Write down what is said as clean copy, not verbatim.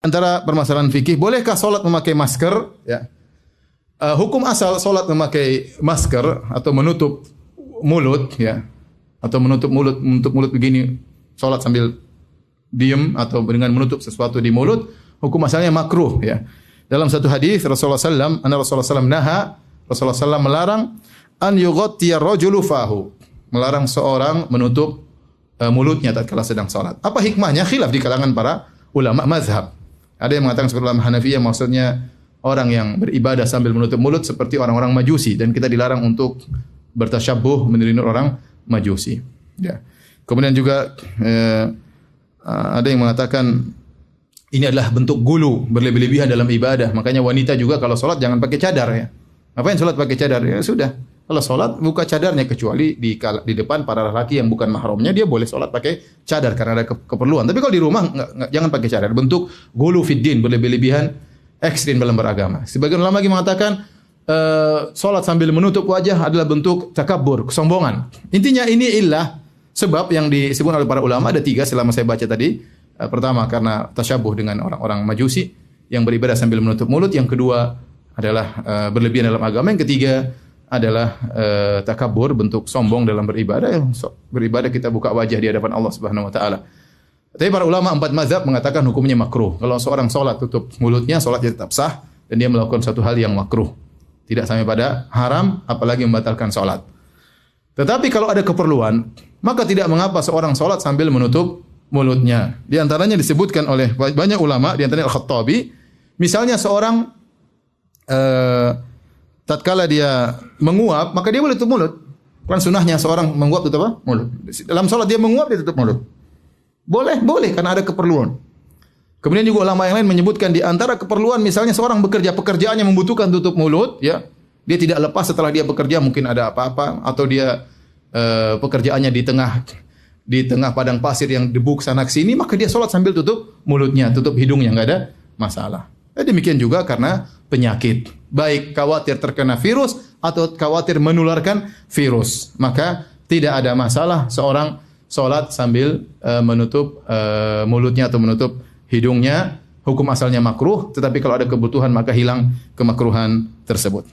antara permasalahan fikih, bolehkah salat memakai masker? Ya. Hukum asal salat memakai masker atau menutup mulut, ya, atau menutup mulut begini, salat sambil diam atau dengan menutup sesuatu di mulut, hukum asalnya makruh, ya. Dalam satu hadis Rasulullah SAW Rasulullah SAW melarang an yughtiya rajulu fahu, melarang seorang menutup mulutnya tatkala sedang salat. Apa hikmahnya? Khilaf di kalangan para ulama mazhab. Ada yang mengatakan seperti ulama Hanafiyah, maksudnya orang yang beribadah sambil menutup mulut seperti orang-orang Majusi, dan kita dilarang untuk bertasyabbuh meniru orang Majusi. Ya. Kemudian juga ada yang mengatakan ini adalah bentuk gulu, berlebih-lebihan dalam ibadah. Makanya wanita juga kalau sholat jangan pakai cadar, ya. Ngapain sholat pakai cadar? Ya sudah. Kalau sholat buka cadarnya, kecuali di depan para lelaki yang bukan mahramnya, dia boleh sholat pakai cadar karena ada keperluan. Tapi kalau di rumah jangan pakai cadar. Bentuk gulu fiddin, berlebih-lebihan, ekstrim dalam beragama. Sebagian ulama lagi mengatakan sholat sambil menutup wajah adalah bentuk takabur, kesombongan. Intinya ini sebab yang disebut oleh para ulama ada 3 selama saya baca tadi. Pertama karena tasyabuh dengan orang-orang Majusi yang beribadah sambil menutup mulut. Yang kedua adalah berlebihan dalam agama. Yang ketiga adalah takabur, bentuk sombong dalam beribadah. Beribadah kita buka wajah di hadapan Allah Subhanahu wa taala. Tapi para ulama 4 mazhab mengatakan hukumnya makruh. Kalau seorang salat tutup mulutnya, salatnya tetap sah dan dia melakukan satu hal yang makruh. Tidak sampai pada haram, apalagi membatalkan salat. Tetapi kalau ada keperluan, maka tidak mengapa seorang salat sambil menutup mulutnya. Di antaranya disebutkan oleh banyak ulama, di antaranya Al-Khattabi, misalnya seorang tatkala dia menguap, maka dia boleh tutup mulut. Kan sunahnya seorang menguap tutup apa? Mulut. Dalam salat dia menguap, dia tutup mulut. Boleh karena ada keperluan. Kemudian juga ulama yang lain menyebutkan di antara keperluan, misalnya seorang bekerja, pekerjaannya membutuhkan tutup mulut, ya. Dia tidak lepas setelah dia bekerja, mungkin ada apa-apa, atau dia pekerjaannya di tengah padang pasir yang debu sana sini, maka dia sholat sambil tutup mulutnya, tutup hidungnya, nggak ada masalah. Demikian juga karena penyakit, baik khawatir terkena virus atau khawatir menularkan virus, maka tidak ada masalah seorang sholat sambil menutup mulutnya atau menutup hidungnya. Hukum asalnya makruh, tetapi kalau ada kebutuhan maka hilang kemakruhan tersebut.